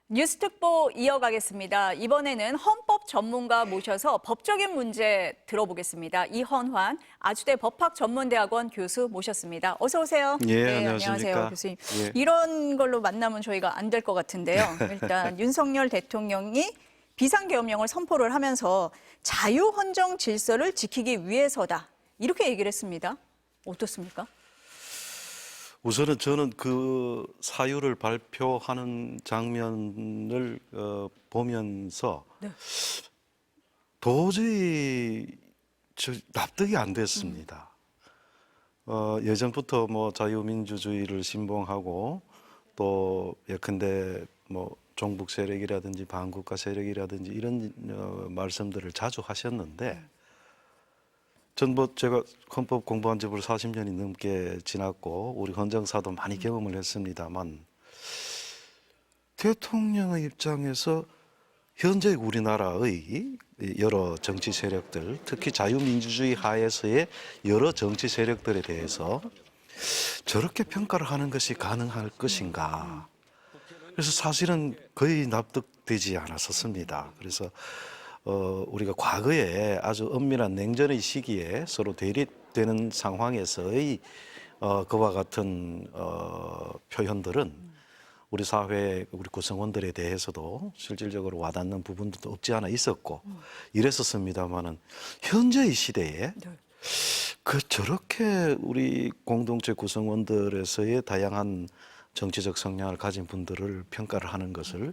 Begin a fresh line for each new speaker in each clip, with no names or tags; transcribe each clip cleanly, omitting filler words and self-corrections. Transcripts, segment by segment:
뉴스특보 이어가겠습니다. 이번에는 헌법 전문가 모셔서 법적인 문제 들어보겠습니다. 이헌환 아주대 법학전문대학원 교수 모셨습니다. 어서 오세요.
예,
네,
안녕하십니까.
안녕하세요, 교수님.
예.
이런 걸로 만나면 저희가 안 될 것 같은데요. 일단 윤석열 대통령이 비상계엄령을 선포를 하면서 자유헌정 질서를 지키기 위해서다. 이렇게 얘기를 했습니다. 어떻습니까?
우선은 저는 그 사유를 발표하는 장면을 보면서
네.
도저히 납득이 안 됐습니다. 예전부터 뭐 자유민주주의를 신봉하고 또 예컨대 뭐 종북 세력이라든지 반국가 세력이라든지 이런 말씀들을 자주 하셨는데 전 뭐 제가 헌법 공부한 지 벌써 40년이 넘게 지났고 우리 헌정사도 많이 경험을 했습니다만 대통령의 입장에서 현재 우리나라의 여러 정치 세력들, 특히 자유민주주의 하에서의 여러 정치 세력들에 대해서 저렇게 평가를 하는 것이 가능할 것인가. 그래서 사실은 거의 납득되지 않았었습니다. 그래서 우리가 과거에 아주 엄밀한 냉전의 시기에 서로 대립되는 상황에서의 그와 같은 표현들은 우리 사회 우리 구성원들에 대해서도 실질적으로 와닿는 부분도 없지 않아 있었고 이랬었습니다마는 현재의 시대에 그 저렇게 우리 공동체 구성원들에서의 다양한 정치적 성향을 가진 분들을 평가를 하는 것을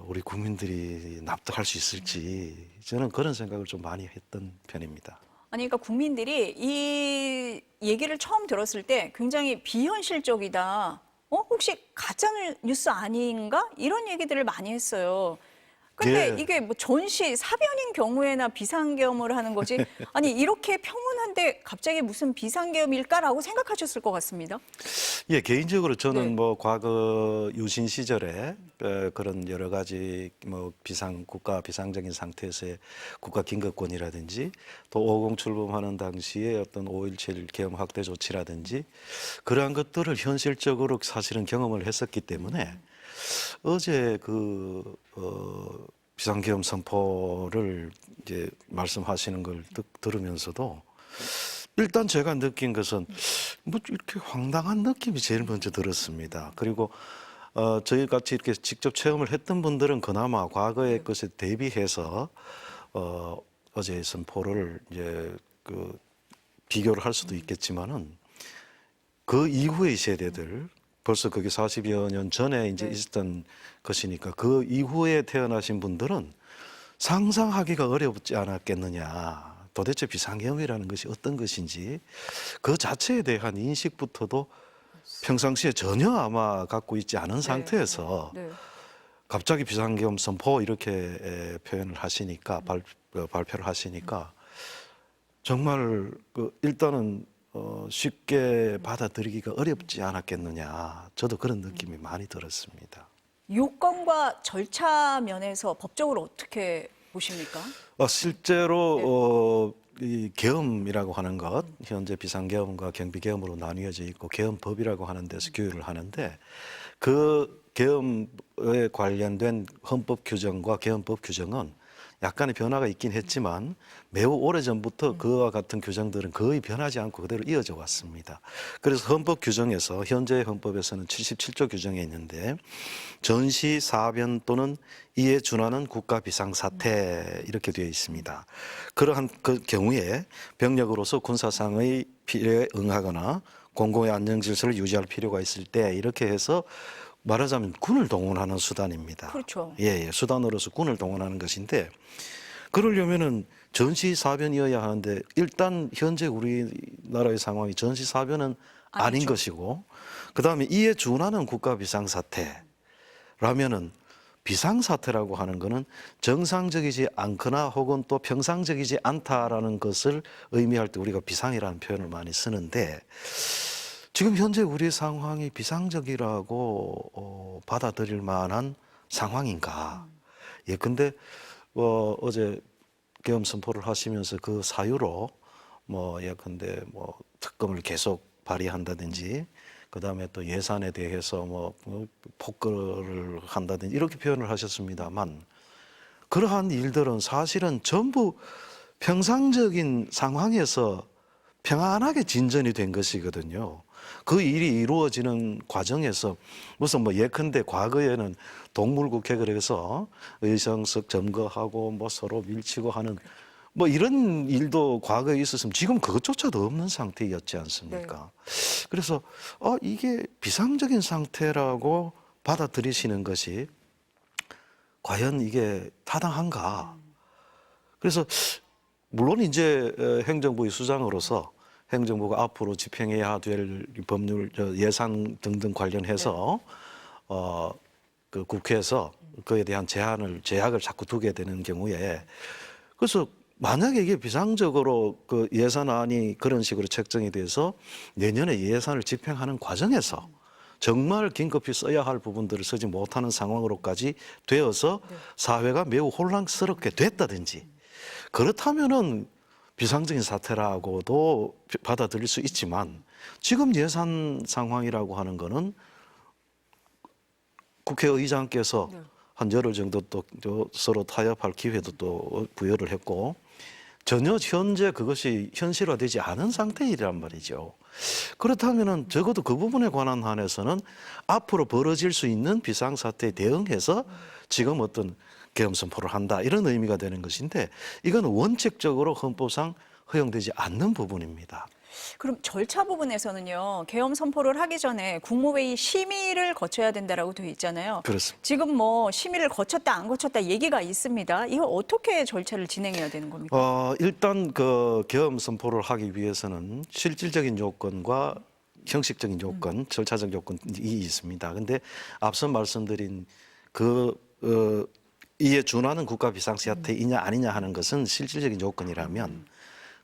우리 국민들이 납득할 수 있을지 저는 그런 생각을 좀 많이 했던 편입니다.
아니, 그러니까 국민들이 이 얘기를 처음 들었을 때 굉장히 비현실적이다. 혹시 가짜 뉴스 아닌가? 이런 얘기들을 많이 했어요. 근데
예.
이게 뭐 전시 사변인 경우에나 비상계엄을 하는 거지. 아니, 이렇게 평온한데 갑자기 무슨 비상계엄일까라고 생각하셨을 것 같습니다.
예, 개인적으로 저는
네.
뭐 과거 유신 시절에 그런 여러 가지 뭐 국가 비상적인 상태에서의 국가 긴급권이라든지 또 5.50 출범하는 당시에 어떤 5.17 계엄 확대 조치라든지 그러한 것들을 현실적으로 사실은 경험을 했었기 때문에 어제 비상계엄 선포를 이제 말씀하시는 걸 들으면서도 일단 제가 느낀 것은 뭐 이렇게 황당한 느낌이 제일 먼저 들었습니다. 그리고 저희 같이 이렇게 직접 체험을 했던 분들은 그나마 과거의 것에 대비해서 어제 선포를 이제 비교를 할 수도 있겠지만은 그 이후의 세대들 벌써 그게 40여 년 전에 이제 있었던 것이니까 그 이후에 태어나신 분들은 상상하기가 어렵지 않았겠느냐. 도대체 비상계엄이라는 것이 어떤 것인지 그 자체에 대한 인식부터도 평상시에 전혀 아마 갖고 있지 않은 상태에서 갑자기 비상계엄 선포 이렇게 표현을 하시니까 발표를 하시니까 정말 일단은 쉽게 받아들이기가 어렵지 않았겠느냐. 저도 그런 느낌이 많이 들었습니다.
요건과 절차 면에서 법적으로 어떻게 보십니까?
실제로 이 계엄이라고 하는 것, 현재 비상계엄과 경비계엄으로 나뉘어져 있고 계엄법이라고 하는 데서 규율을 하는데 그 계엄에 관련된 헌법 규정과 계엄법 규정은 약간의 변화가 있긴 했지만 매우 오래전부터 그와 같은 규정들은 거의 변하지 않고 그대로 이어져 왔습니다. 그래서 헌법 규정에서 현재 헌법에서는 77조 규정에 있는데 전시, 사변 또는 이에 준하는 국가 비상사태 이렇게 되어 있습니다. 그러한 그 경우에 병력으로서 군사상의 필요에 응하거나 공공의 안정 질서를 유지할 필요가 있을 때 이렇게 해서 말하자면 군을 동원하는 수단입니다.
그렇죠.
예, 수단으로서 군을 동원하는 것인데 그러려면은 전시사변이어야 하는데 일단 현재 우리나라의 상황이 전시사변은 아닌
아니죠.
것이고 그다음에 이에 준하는 국가 비상사태라면은 비상사태라고 하는 것은 정상적이지 않거나 혹은 또 평상적이지 않다라는 것을 의미할 때 우리가 비상이라는 표현을 많이 쓰는데 지금 현재 우리의 상황이 비상적이라고 받아들일 만한 상황인가? 예, 근데 어제 계엄 선포를 하시면서 그 사유로 예컨대 특검을 계속 발의한다든지 그다음에 또 예산에 대해서 뭐 폭거를 한다든지 이렇게 표현을 하셨습니다만 그러한 일들은 사실은 전부 평상적인 상황에서 평안하게 진전이 된 것이거든요. 그 일이 이루어지는 과정에서 무슨 뭐 예컨대 과거에는 동물국회 그래서 의정석 점거하고 뭐 서로 밀치고 하는 뭐 이런 일도 과거에 있었으면 지금 그것조차도 없는 상태였지 않습니까? 그래서 이게 비상적인 상태라고 받아들이시는 것이 과연 이게 타당한가? 그래서 물론 이제 행정부의 수장으로서 행정부가 앞으로 집행해야 될 법률, 예산 등등 관련해서 그 국회에서 그에 대한 제약을 자꾸 두게 되는 경우에 그래서 만약에 이게 비상적으로 그 예산안이 그런 식으로 책정이 돼서 내년에 예산을 집행하는 과정에서 정말 긴급히 써야 할 부분들을 쓰지 못하는 상황으로까지 되어서 사회가 매우 혼란스럽게 됐다든지 그렇다면은 비상적인 사태라고도 받아들일 수 있지만 지금 예산 상황이라고 하는 거는 국회의장께서 한 열흘 정도 또 서로 타협할 기회도 또 부여를 했고 전혀 현재 그것이 현실화되지 않은 상태이란 말이죠. 그렇다면은 적어도 그 부분에 관한 한에서는 앞으로 벌어질 수 있는 비상사태에 대응해서 지금 어떤 계엄 선포를 한다 이런 의미가 되는 것인데 이건 원칙적으로 헌법상 허용되지 않는 부분입니다.
그럼 절차 부분에서는요, 계엄 선포를 하기 전에 국무회의 심의를 거쳐야 된다라고 되어 있잖아요.
그렇습니다.
지금 뭐 심의를 거쳤다 안 거쳤다 얘기가 있습니다. 이거 어떻게 절차를 진행해야 되는 겁니까?
일단 그 계엄 선포를 하기 위해서는 실질적인 요건과 형식적인 요건, 절차적 요건이 있습니다. 근데 앞서 말씀드린 이에 준하는 국가 비상사태이냐 아니냐 하는 것은 실질적인 요건이라면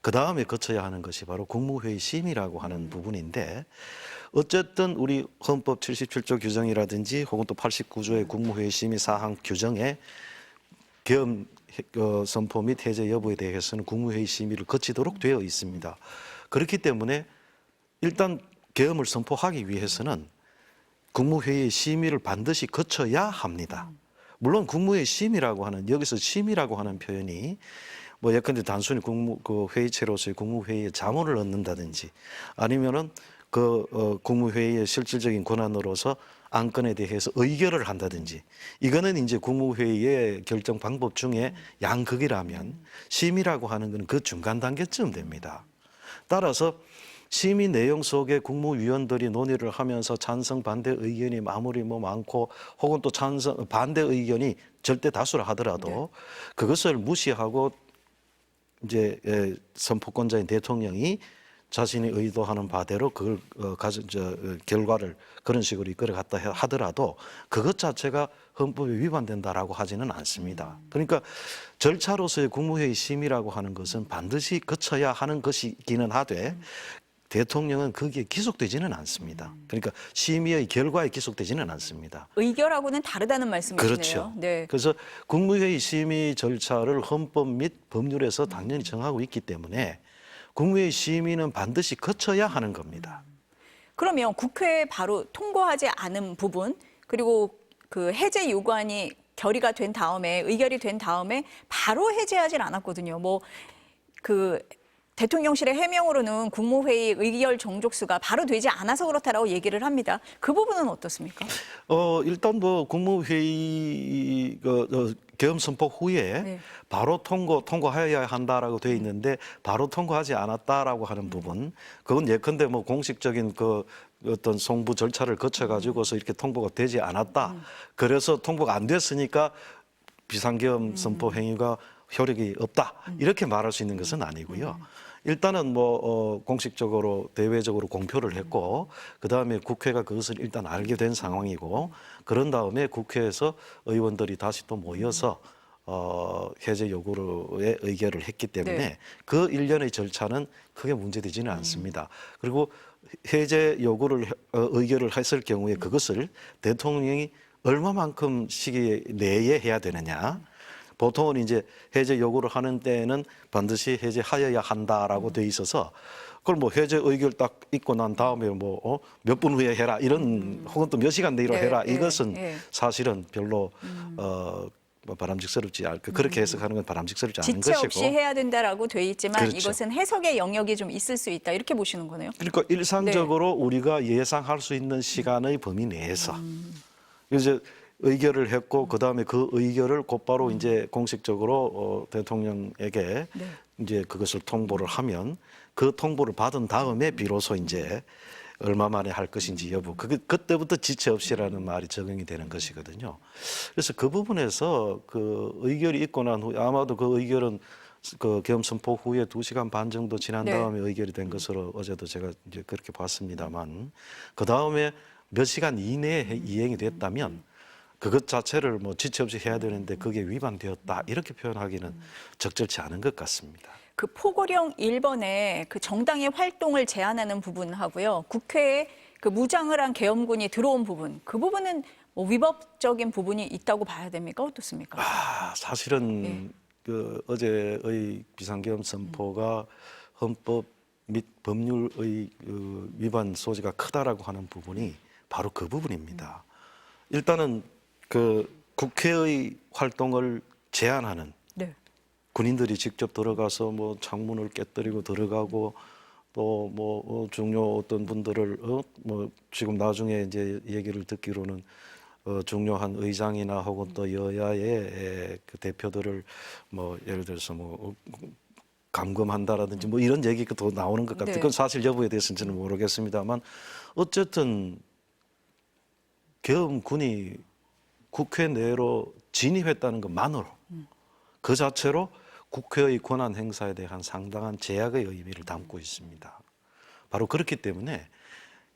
그 다음에 거쳐야 하는 것이 바로 국무회의 심의라고 하는 부분인데 어쨌든 우리 헌법 77조 규정이라든지 혹은 또 89조의 국무회의 심의 사항 규정에 계엄 선포 및 해제 여부에 대해서는 국무회의 심의를 거치도록 되어 있습니다. 그렇기 때문에 일단 계엄을 선포하기 위해서는 국무회의 심의를 반드시 거쳐야 합니다. 물론 국무회의 심의라고 하는 여기서 심의라고 하는 표현이 뭐 예컨대 단순히 그 회의체로서의 국무회의에 자문을 얻는다든지 아니면은 국무회의의 실질적인 권한으로서 안건에 대해서 의결을 한다든지 이거는 이제 국무회의의 결정 방법 중에 양극이라면 심의라고 하는 건 그 중간 단계쯤 됩니다. 따라서 심의 내용 속에 국무위원들이 논의를 하면서 찬성 반대 의견이 아무리 뭐 많고 혹은 또 찬성 반대 의견이 절대 다수라 하더라도 그것을 무시하고 이제 선포권자인 대통령이 자신이 의도하는 바대로 그걸 결과를 그런 식으로 이끌어갔다 하더라도 그것 자체가 헌법에 위반된다라고 하지는 않습니다. 그러니까 절차로서의 국무회의 심의라고 하는 것은 반드시 거쳐야 하는 것이기는 하되 대통령은 거기에 기속되지는 않습니다. 그러니까 심의의 결과에 기속되지는 않습니다.
의결하고는 다르다는 말씀이시네요.
그렇죠.
네.
그래서 국무회의 심의 절차를 헌법 및 법률에서 당연히 정하고 있기 때문에 국무회의 심의는 반드시 거쳐야 하는 겁니다.
그러면 국회에 바로 통과하지 않은 부분 그리고 그 해제 요구안이 결의가 된 다음에 의결이 된 다음에 바로 해제하진 않았거든요. 뭐 그 대통령실의 해명으로는 국무회의 의결 정족수가 바로 되지 않아서 그렇다라고 얘기를 합니다. 그 부분은 어떻습니까?
일단 뭐 국무회의 계엄 선포 후에 바로 통과해야 한다라고 되어 있는데 바로 통과하지 않았다라고 하는 부분, 그건 예컨대 뭐 공식적인 어떤 송부 절차를 거쳐가지고서 이렇게 통보가 되지 않았다. 그래서 통보가 안 됐으니까 비상계엄 선포 행위가 효력이 없다. 이렇게 말할 수 있는 것은 아니고요. 일단은 뭐 공식적으로 대외적으로 공표를 했고 그다음에 국회가 그것을 일단 알게 된 상황이고 그런 다음에 국회에서 의원들이 다시 또 모여서 해제 요구에 의결을 했기 때문에 그 일련의 절차는 크게 문제되지는 않습니다. 그리고 해제 요구를 의결을 했을 경우에 그것을 대통령이 얼마만큼 시기 내에 해야 되느냐. 보통은 이제 해제 요구를 하는 때는 반드시 해제하여야 한다라고 돼 있어서 그걸 뭐 해제 의결 딱 있고 난 다음에 뭐 몇 분 후에 해라 이런 혹은 또 몇 시간 내로
네,
해라
네,
이것은
네.
사실은 별로 뭐 바람직스럽지 그렇게 해석하는 건 바람직스럽지 않은
지체 없이
것이고.
해야 된다라고 돼 있지만
그렇죠.
이것은 해석의 영역이 좀 있을 수 있다 이렇게 보시는 거네요.
그러니까 일상적으로 우리가 예상할 수 있는 시간의 범위 내에서 이제 의결을 했고 그다음에 그 의결을 곧바로 이제 공식적으로 대통령에게
네.
이제 그것을 통보를 하면 그 통보를 받은 다음에 비로소 이제 얼마 만에 할 것인지 여부 그때부터 지체 없이라는 말이 적용이 되는 것이거든요. 그래서 그 부분에서 그 의결이 있고 난 후에 아마도 그 의결은 그 계엄 선포 후에 2시간 반 정도 지난
네.
다음에 의결이 된 것으로 어제도 제가 이제 그렇게 봤습니다만 그 다음에 몇 시간 이내에 이행이 됐다면 그것 자체를 뭐 지체 없이 해야 되는데 그게 위반되었다 이렇게 표현하기는 적절치 않은 것 같습니다.
그 포고령 1번에 그 정당의 활동을 제한하는 부분하고요. 국회에 그 무장을 한 계엄군이 들어온 부분, 그 부분은 뭐 위법적인 부분이 있다고 봐야 됩니까? 어떻습니까?
사실은
네.
그 어제의 비상계엄 선포가 헌법 및 법률의 그 위반 소지가 크다라고 하는 부분이 바로 그 부분입니다. 일단은 그 국회의 활동을 제한하는
네.
군인들이 직접 들어가서 뭐 창문을 깨뜨리고 들어가고 또 뭐 중요 어떤 분들을 뭐 지금 나중에 이제 얘기를 듣기로는 중요한 의장이나 혹은 또 여야의 그 대표들을 뭐 예를 들어서 뭐 감금한다라든지 뭐 이런 얘기가 더 나오는 것 같아요.
네.
그건 사실 여부에 대해서는 저는 모르겠습니다만 어쨌든 계엄군이 국회 내로 진입했다는 것만으로 그 자체로 국회의 권한 행사에 대한 상당한 제약의 의미를 담고 있습니다. 바로 그렇기 때문에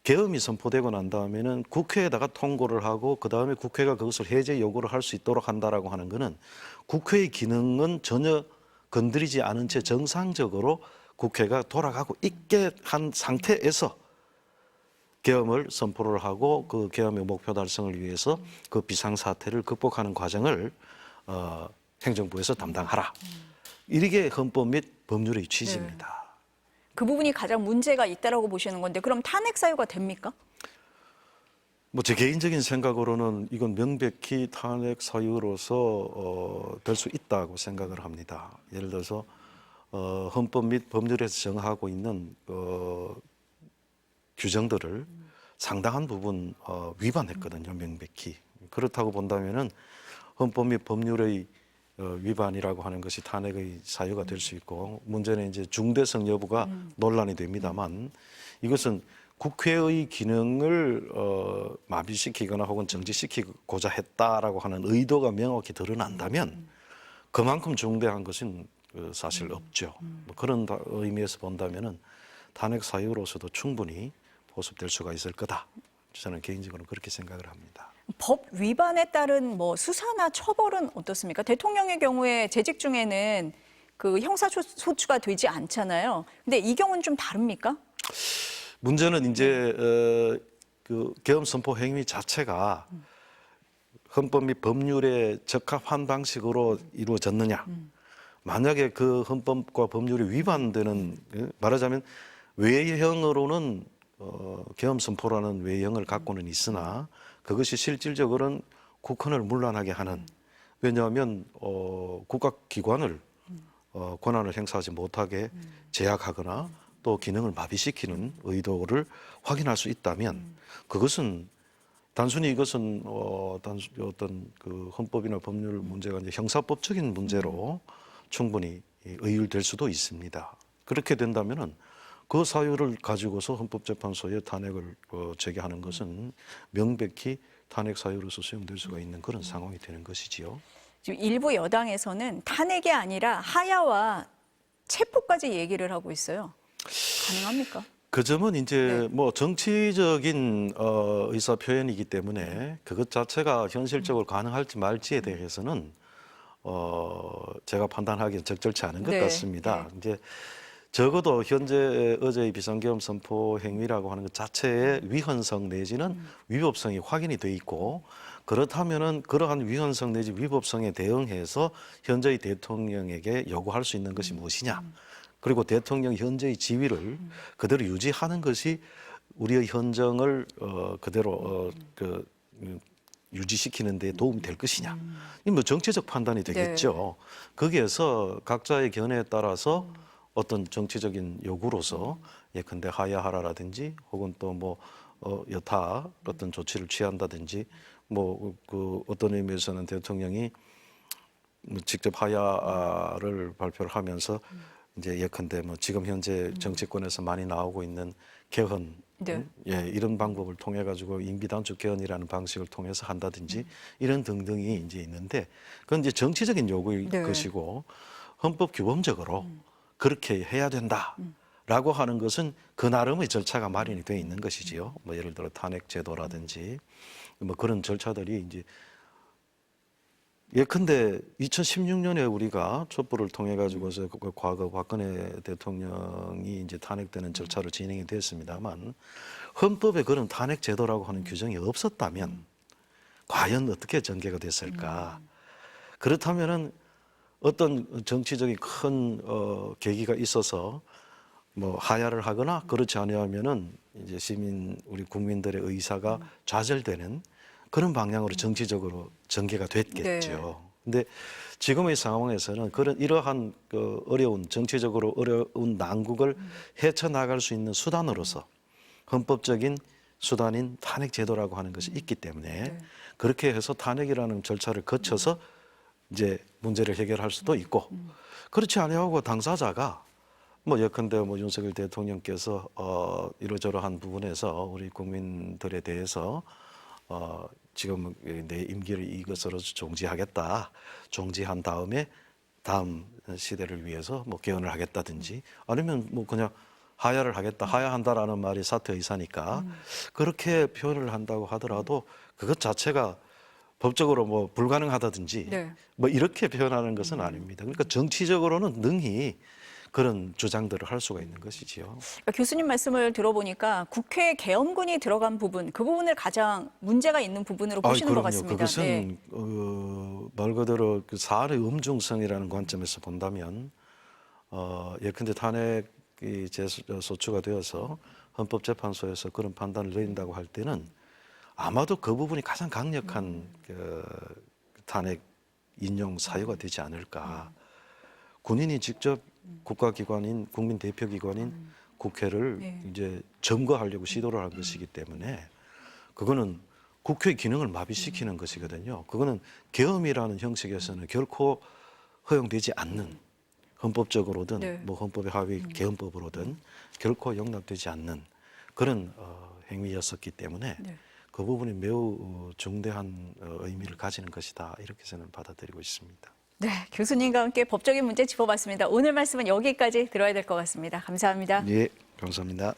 계엄이 선포되고 난 다음에는 국회에다가 통고를 하고 그 다음에 국회가 그것을 해제 요구를 할 수 있도록 한다라고 하는 것은 국회의 기능은 전혀 건드리지 않은 채 정상적으로 국회가 돌아가고 있게 한 상태에서 계엄을 선포를 하고 그 계엄의 목표 달성을 위해서 그 비상사태를 극복하는 과정을 행정부에서 담당하라. 이게 헌법 및 법률의 취지입니다.
그 부분이 가장 문제가 있다라고 보시는 건데 그럼 탄핵 사유가 됩니까?
뭐 제 개인적인 생각으로는 이건 명백히 탄핵 사유로서 될 수 있다고 생각을 합니다. 예를 들어서 헌법 및 법률에서 정하고 있는 규정들을 상당한 부분 위반했거든요, 명백히. 그렇다고 본다면은 헌법 및 법률의 위반이라고 하는 것이 탄핵의 사유가 될 수 있고 문제는 이제 중대성 여부가 논란이 됩니다만 이것은 국회의 기능을 마비시키거나 혹은 정지시키고자 했다라고 하는 의도가 명확히 드러난다면 그만큼 중대한 것은 사실 없죠. 뭐 그런 의미에서 본다면은 탄핵 사유로서도 충분히 보습될 수가 있을 거다. 저는 개인적으로 그렇게 생각을 합니다.
법 위반에 따른 뭐 수사나 처벌은 어떻습니까? 대통령의 경우에 재직 중에는 그 형사소추가 되지 않잖아요. 근데 이 경우는 좀 다릅니까?
문제는 이제 그 계엄 선포 행위 자체가 헌법 및 법률에 적합한 방식으로 이루어졌느냐. 만약에 그 헌법과 법률이 위반되는 말하자면 외형으로는 계엄 선포라는 외형을 갖고는 있으나 그것이 실질적으로는 국헌을 문란하게 하는 왜냐하면 국가기관을 권한을 행사하지 못하게 제약하거나 또 기능을 마비시키는 의도를 확인할 수 있다면 그것은 단순히 이것은 어떤 그 헌법이나 법률 문제가 이제 형사법적인 문제로 충분히 의율될 수도 있습니다. 그렇게 된다면은 그 사유를 가지고서 헌법재판소에 탄핵을 제기하는 것은 명백히 탄핵 사유로서 수용될 수가 있는 그런 상황이 되는 것이지요.
지금 일부 여당에서는 탄핵이 아니라 하야와 체포까지 얘기를 하고 있어요. 가능합니까?
그 점은 이제
네.
뭐 정치적인 의사 표현이기 때문에 그것 자체가 현실적으로 가능할지 말지에 대해서는 제가 판단하기엔 적절치 않은 것
네.
같습니다.
네.
이제 적어도 현재 어제의 비상계엄 선포 행위라고 하는 것 자체의 위헌성 내지는 위법성이 확인이 돼 있고 그렇다면은 그러한 위헌성 내지 위법성에 대응해서 현재의 대통령에게 요구할 수 있는 것이 무엇이냐? 그리고 대통령 현재의 지위를 그대로 유지하는 것이 우리의 현정을 그대로 유지시키는 데 도움이 될 것이냐. 이 뭐 정치적 판단이 되겠죠. 거기에서 각자의 견해에 따라서 어떤 정치적인 요구로서 예컨대 하야하라라든지 혹은 또 뭐 여타 어떤 조치를 취한다든지 뭐 그 어떤 의미에서는 대통령이 뭐 직접 하야를 발표를 하면서 이제 예컨대 뭐 지금 현재 정치권에서 많이 나오고 있는 개헌
네.
예, 이런 방법을 통해 가지고 임기단축 개헌이라는 방식을 통해서 한다든지 이런 등등이 이제 있는데 그건 이제 정치적인 요구일
네.
것이고 헌법 규범적으로 그렇게 해야 된다라고 하는 것은 그 나름의 절차가 마련이 되어 있는 것이지요. 뭐 예를 들어 탄핵 제도라든지 뭐 그런 절차들이 이제 예컨대 2016년에 우리가 촛불을 통해 가지고서 그 과거 박근혜 대통령이 이제 탄핵되는 절차로 진행이 됐습니다만 헌법에 그런 탄핵 제도라고 하는 규정이 없었다면 과연 어떻게 전개가 됐을까? 그렇다면은 어떤 정치적인 큰 계기가 있어서 뭐 하야를 하거나 그렇지 않으면은 이제 시민 우리 국민들의 의사가 좌절되는 그런 방향으로 정치적으로 전개가 됐겠죠. 근데 지금의 상황에서는 그런 이러한 그 어려운 정치적으로 어려운 난국을 헤쳐나갈 수 있는 수단으로서 헌법적인 수단인 탄핵 제도라고 하는 것이 있기 때문에 그렇게 해서 탄핵이라는 절차를 거쳐서 이제 문제를 해결할 수도 있고 그렇지 않으면 당사자가 뭐 예컨대 뭐 윤석열 대통령께서 이러저러한 부분에서 우리 국민들에 대해서 지금 내 임기를 이것으로 종지하겠다. 종지한 다음에 다음 시대를 위해서 뭐 개헌을 하겠다든지 아니면 뭐 그냥 하야를 하겠다. 하야한다라는 말이 사퇴의사니까 그렇게 표현을 한다고 하더라도 그것 자체가 법적으로 뭐 불가능하다든지
네.
뭐 이렇게 표현하는 것은 아닙니다. 그러니까 정치적으로는 능히 그런 주장들을 할 수가 있는 것이지요.
그러니까 교수님 말씀을 들어보니까 국회 개헌군이 들어간 부분, 그 부분을 가장 문제가 있는 부분으로 보시는 것 같습니다.
그것은 말 그대로 그 사안의 엄중성이라는 관점에서 본다면 예컨대 탄핵이 소추가 되어서 헌법재판소에서 그런 판단을 내린다고 할 때는 아마도 그 부분이 가장 강력한 그 탄핵 인용 사유가 되지 않을까. 군인이 직접 국가기관인 국민 대표기관인 국회를 이제 점거하려고 시도를 한 것이기 때문에 그거는 국회의 기능을 마비시키는 것이거든요. 그거는 계엄이라는 형식에서는 결코 허용되지 않는 헌법적으로든 뭐 헌법의 하위 개헌법으로든 결코 용납되지 않는 그런 행위였었기 때문에 그 부분이 매우 중대한 의미를 가지는 것이다. 이렇게 저는 받아들이고 있습니다.
네, 교수님과 함께 법적인 문제 짚어봤습니다. 오늘 말씀은 여기까지 들어야 될 것 같습니다. 감사합니다.
예, 감사합니다.